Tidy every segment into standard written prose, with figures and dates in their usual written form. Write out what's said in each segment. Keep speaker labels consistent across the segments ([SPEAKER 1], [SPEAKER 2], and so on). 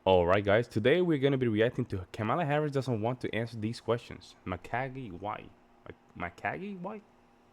[SPEAKER 1] All right, guys. Today we're going to be reacting to Kamala Harris doesn't want to answer these questions. Macaggie, why? Macaggie, why?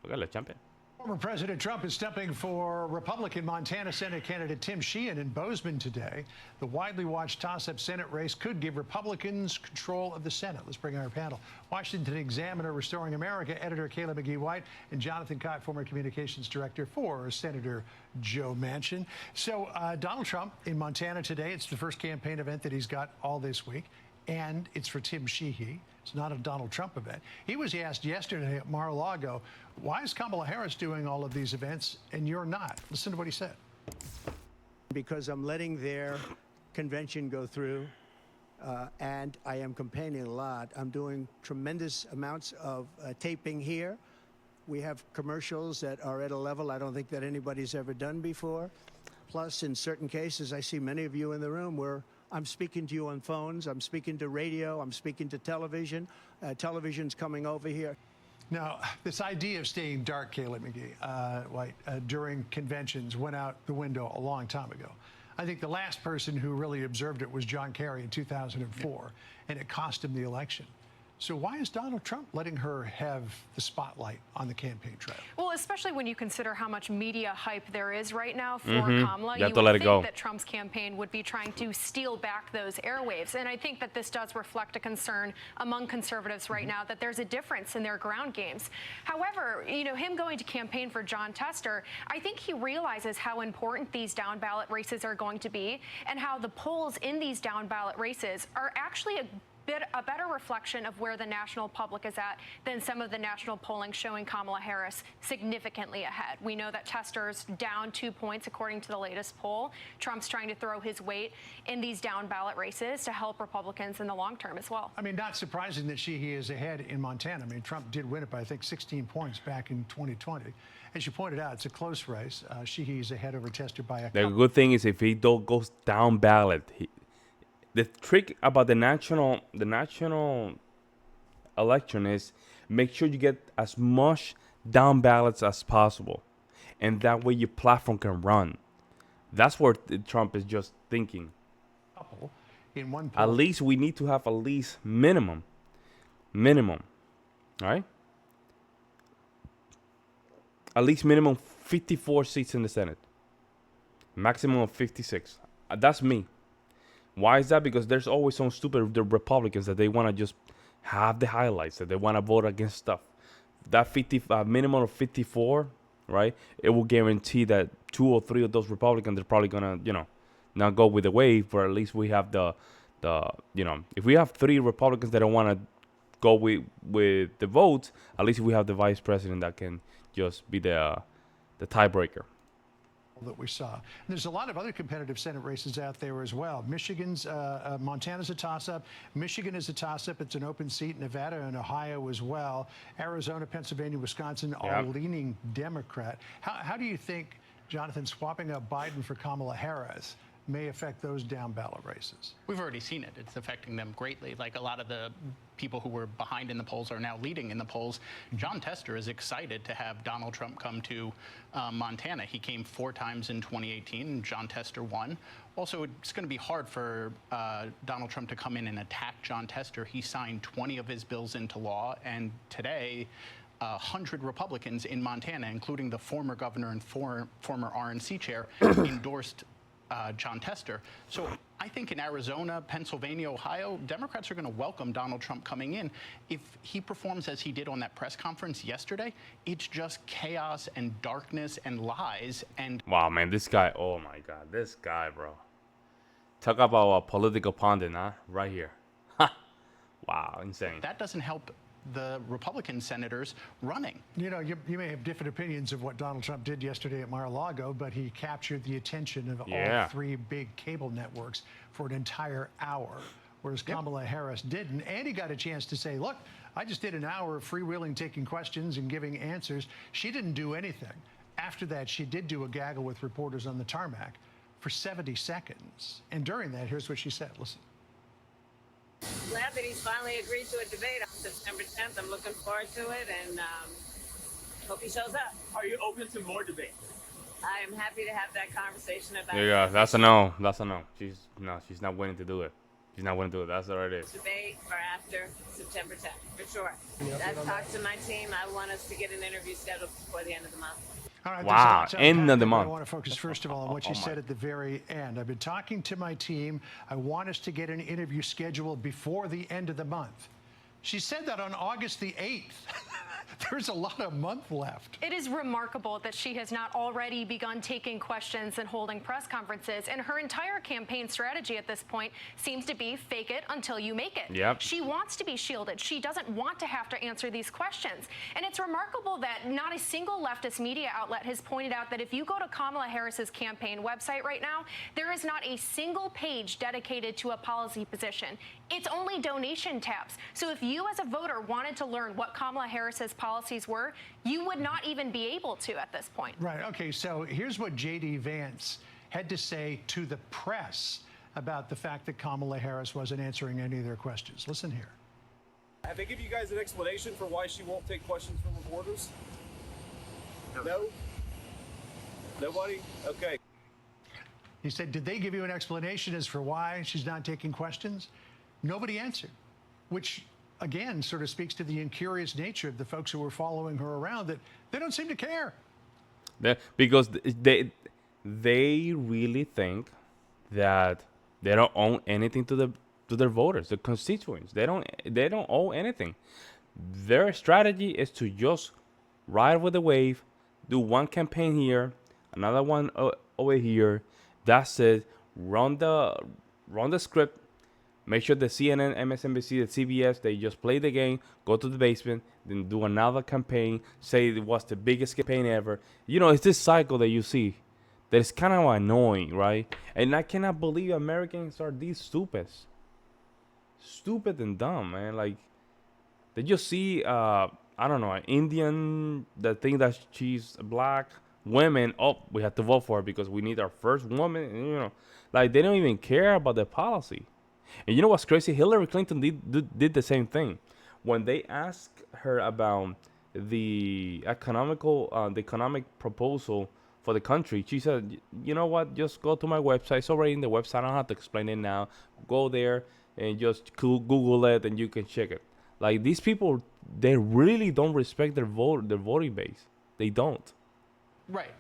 [SPEAKER 1] Okay, let's jump in.
[SPEAKER 2] Former President Trump is stepping for Republican Montana Senate candidate Tim Sheehan in Bozeman today. The widely watched toss-up Senate race could give Republicans control of the Senate. Let's bring in our panel. Washington Examiner Restoring America editor Kayla McGee-White and Jonathan Cott, former communications director for Senator Joe Manchin. So Donald Trump in Montana today. It's the first campaign event that he's got all this week. And it's for Tim Sheehan. It's not a Donald Trump event. He was asked yesterday at Mar-a-Lago, why is Kamala Harris doing all of these events and you're not? Listen to what he said.
[SPEAKER 3] Because I'm letting their convention go through, and I am campaigning a lot. I'm doing tremendous amounts of taping here. We have commercials that are at a level I don't think that anybody's ever done before. Plus, in certain cases, I see many of you in the room where I'm speaking to you on phones, I'm speaking to radio, I'm speaking to television. Television's coming over here.
[SPEAKER 2] Now, this idea of staying dark, Kayla McGee, during conventions went out the window a long time ago. I think the last person who really observed it was John Kerry in 2004, and it cost him the election. So why is Donald Trump letting her have the spotlight on the campaign trail?
[SPEAKER 4] Well, especially when you consider how much media hype there is right now for Kamala,
[SPEAKER 1] you have to let it go.
[SPEAKER 4] That Trump's campaign would be trying to steal back those airwaves. And I think that this does reflect a concern among conservatives right now that there's a difference in their ground games. However, you know, him going to campaign for Jon Tester, I think he realizes how important these down ballot races are going to be and how the polls in these down ballot races are actually a better reflection of where the national public is at than some of the national polling showing Kamala Harris significantly ahead. We know that Tester's down 2 points according to the latest poll. Trump's trying to throw his weight in these down ballot races to help Republicans in the long term as well.
[SPEAKER 2] I mean, not surprising that Sheehy is ahead in Montana. I mean, Trump did win it by, I think, 16 points back in 2020. As you pointed out, it's a close race. Sheehy is ahead over Tester by a couple.
[SPEAKER 1] The good thing is if he don't goes down ballot, the trick about the national election is make sure you get as much down ballots as possible, and that way your platform can run. That's what Trump is just thinking.
[SPEAKER 2] In one poll.
[SPEAKER 1] At least we need to have at least minimum, right? At least minimum 54 seats in the Senate, maximum of 56. That's me. Why is that? Because there's always some stupid Republicans that they want to just have the highlights, that they want to vote against stuff. That minimum of 54, right? It will guarantee that 2 or 3 of those Republicans are probably gonna, not go with the wave. But at least we have the if we have 3 Republicans that don't want to go with the votes, at least we have the vice president that can just be the tiebreaker
[SPEAKER 2] that we saw. And there's a lot of other competitive Senate races out there as well. Montana's a toss-up. Michigan is a toss-up. It's an open seat. Nevada and Ohio as well. Arizona, Pennsylvania, Wisconsin, all leaning Democrat. How do you think, Jonathan, swapping up Biden for Kamala Harris may affect those down ballot races?
[SPEAKER 5] We've already seen it. It's affecting them greatly. Like a lot of the people who were behind in the polls are now leading in the polls. Jon Tester is excited to have Donald Trump come to Montana. He came 4 times in 2018, and Jon Tester won. Also, it's going to be hard for Donald Trump to come in and attack Jon Tester. He signed 20 of his bills into law, and today 100 Republicans in Montana, including the former governor and former RNC chair, endorsed Jon Tester. So I think in Arizona, Pennsylvania, Ohio, Democrats are going to welcome Donald Trump coming in. If he performs as he did on that press conference yesterday, it's just chaos and darkness and lies. And
[SPEAKER 1] wow, man, this guy, oh my God, this guy, bro. Talk about a political pundit, huh? Right here. Wow, insane.
[SPEAKER 5] That doesn't help the Republican senators running.
[SPEAKER 2] You know, you may have different opinions of what Donald Trump did yesterday at Mar-a-Lago, but he captured the attention of all 3 big cable networks for an entire hour, whereas Kamala Harris didn't. And he got a chance to say, look, I just did an hour of freewheeling, taking questions and giving answers. She didn't do anything. After that, she did do a gaggle with reporters on the tarmac for 70 seconds. And during that, here's what she said. Listen.
[SPEAKER 6] Glad that he's finally agreed to a debate on September 10th. I'm looking forward to it and hope he shows up.
[SPEAKER 7] Are you open to more debates?
[SPEAKER 6] I am happy to have that conversation about
[SPEAKER 1] Yeah, that's a no. That's a no. She's not willing to do it. She's not willing to do it. That's what it is.
[SPEAKER 6] debate or after September 10th, for sure. I've talked to my team. I want us to get an interview scheduled before the end of the month.
[SPEAKER 2] All right,
[SPEAKER 1] Wow,
[SPEAKER 2] there's a lot to
[SPEAKER 1] end
[SPEAKER 2] unpack
[SPEAKER 1] of the
[SPEAKER 2] there, but I
[SPEAKER 1] month.
[SPEAKER 2] want to focus first of all on what you said at the very end. I've been talking to my team. I want us to get an interview scheduled before the end of the month. She said that on August the 8th. There's a lot of month left.
[SPEAKER 4] It is remarkable that she has not already begun taking questions and holding press conferences. And her entire campaign strategy at this point seems to be fake it until you make it.
[SPEAKER 1] Yep.
[SPEAKER 4] She wants to be shielded. She doesn't want to have to answer these questions. And it's remarkable that not a single leftist media outlet has pointed out that if you go to Kamala Harris's campaign website right now, there is not a single page dedicated to a policy position. It's only donation tabs. So if you as a voter wanted to learn what Kamala Harris's policies were, you would not even be able to at this point.
[SPEAKER 2] Right. Okay. So here's what J.D. Vance had to say to the press about the fact that Kamala Harris wasn't answering any of their questions. Listen here.
[SPEAKER 7] Have they given you guys an explanation for why she won't take questions from reporters? No? Nobody? Okay.
[SPEAKER 2] He said, did they give you an explanation as for why she's not taking questions? Nobody answered, which again sort of speaks to the incurious nature of the folks who were following her around, that they don't seem to care.
[SPEAKER 1] Because they really think that they don't own anything to their voters, the constituents. They don't owe anything. Their strategy is to just ride with the wave, do one campaign here, another one over here. That's it. Run the script. Make sure the CNN, MSNBC, the CBS, they just play the game, go to the basement, then do another campaign, say it was the biggest campaign ever. You know, it's this cycle that you see that is kind of annoying, right? And I cannot believe Americans are these stupid and dumb, man. Like, they just see, I don't know, an Indian that think that she's black, women, oh, we have to vote for her because we need our first woman, and, you know. Like, they don't even care about the policy. And you know what's crazy? Hillary Clinton did the same thing. When they asked her about the economic proposal for the country, she said, you know what, just go to my website. It's already in the website. I don't have to explain it now. Go there and just Google it and you can check it. Like, these people, they really don't respect their voting base. They don't.
[SPEAKER 5] Right.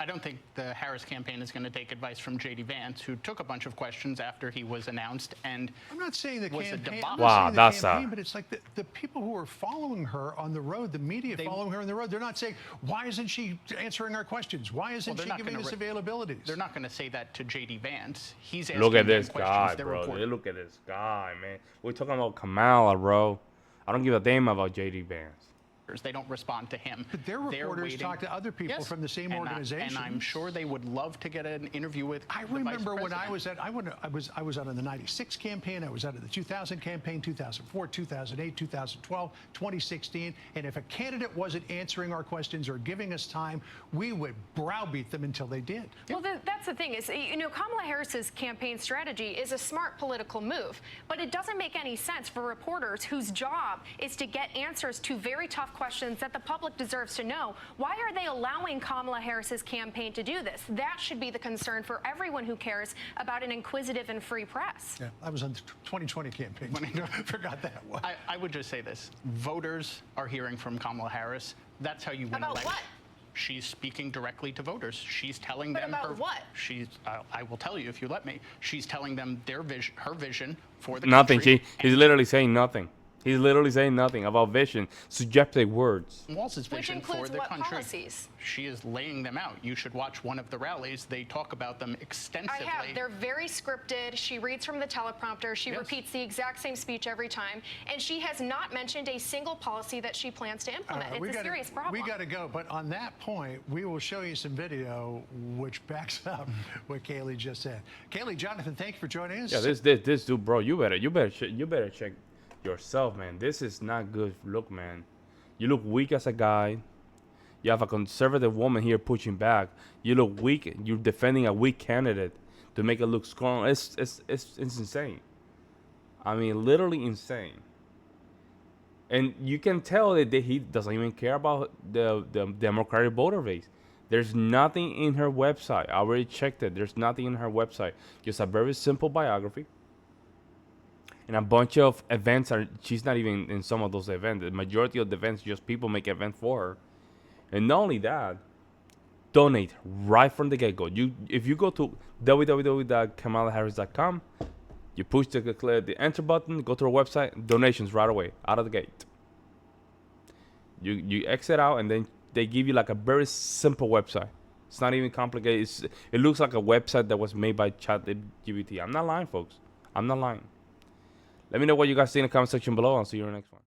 [SPEAKER 5] I don't think the Harris campaign is going to take advice from J.D. Vance, who took a bunch of questions after he was announced, and
[SPEAKER 2] I'm not saying the
[SPEAKER 5] was a
[SPEAKER 2] campaign,
[SPEAKER 5] debacle.
[SPEAKER 2] I'm
[SPEAKER 1] Wow,
[SPEAKER 2] not saying
[SPEAKER 1] that's
[SPEAKER 2] the campaign, but it's like the people who are following her on the road, the media following her on the road, they're not saying, why isn't she answering our questions? Why isn't she giving us availabilities?
[SPEAKER 5] They're not going to say that to J.D. Vance. He's asking
[SPEAKER 1] Look at
[SPEAKER 5] them
[SPEAKER 1] this
[SPEAKER 5] questions
[SPEAKER 1] guy,
[SPEAKER 5] they're
[SPEAKER 1] bro.
[SPEAKER 5] reporting.
[SPEAKER 1] Look at this guy, man. We're talking about Kamala, bro. I don't give a damn about J.D. Vance.
[SPEAKER 5] They don't respond to him.
[SPEAKER 2] But their reporters talk to other people from the same organization.
[SPEAKER 5] And I'm sure they would love to get an interview with
[SPEAKER 2] I
[SPEAKER 5] the
[SPEAKER 2] remember
[SPEAKER 5] vice
[SPEAKER 2] when I
[SPEAKER 5] president.
[SPEAKER 2] was out of the 96 campaign, I was out of the 2000 campaign, 2004, 2008, 2012, 2016, and if a candidate wasn't answering our questions or giving us time, we would browbeat them until they did.
[SPEAKER 4] Well, that's the thing is, you know, Kamala Harris's campaign strategy is a smart political move, but it doesn't make any sense for reporters whose job is to get answers to very tough questions that the public deserves to know. Why are they allowing Kamala Harris's campaign to do this? That should be the concern for everyone who cares about an inquisitive and free press.
[SPEAKER 2] Yeah, I was on the 2020 campaign. I forgot that one.
[SPEAKER 5] I would just say this. Voters are hearing from Kamala Harris. That's how you win
[SPEAKER 4] About
[SPEAKER 5] elections.
[SPEAKER 4] what?
[SPEAKER 5] She's speaking directly to voters. She's telling
[SPEAKER 4] But
[SPEAKER 5] them
[SPEAKER 4] about what?
[SPEAKER 5] I will tell you if you let me. She's telling them her vision for the
[SPEAKER 1] Nothing.
[SPEAKER 5] country.
[SPEAKER 1] He's literally saying nothing. He's literally saying nothing about vision, suggestive words.
[SPEAKER 5] Walz's
[SPEAKER 4] Which
[SPEAKER 5] vision for
[SPEAKER 4] includes
[SPEAKER 5] the
[SPEAKER 4] what
[SPEAKER 5] country.
[SPEAKER 4] policies?
[SPEAKER 5] She is laying them out. You should watch one of the rallies. They talk about them extensively.
[SPEAKER 4] I have. They're very scripted. She reads from the teleprompter. She repeats the exact same speech every time. And she has not mentioned a single policy that she plans to implement. It's a serious problem.
[SPEAKER 2] We got to go. But on that point, we will show you some video which backs up what Kaylee just said. Kaylee, Jonathan, thank you for joining us.
[SPEAKER 1] Yeah, this dude, bro. You better check yourself, man. This is not good look, man. You look weak as a guy. You have a conservative woman here pushing back. You look weak. You're defending a weak candidate to make it look strong. It's insane. I mean, literally insane. And you can tell that he doesn't even care about the Democratic voter base. There's nothing in her website. I already checked it. There's nothing in her website. Just a very simple biography. And a bunch of events are, she's not even in some of those events. The majority of the events, just people make events for her. And not only that, donate right from the get-go. If you go to www.kamalaharris.com, you push the enter button, go to her website, donations right away, out of the gate. You exit out, and then they give you like a very simple website. It's not even complicated. It looks like a website that was made by ChatGPT. I'm not lying, folks. I'm not lying. Let me know what you guys think in the comment section below. I'll see you in the next one.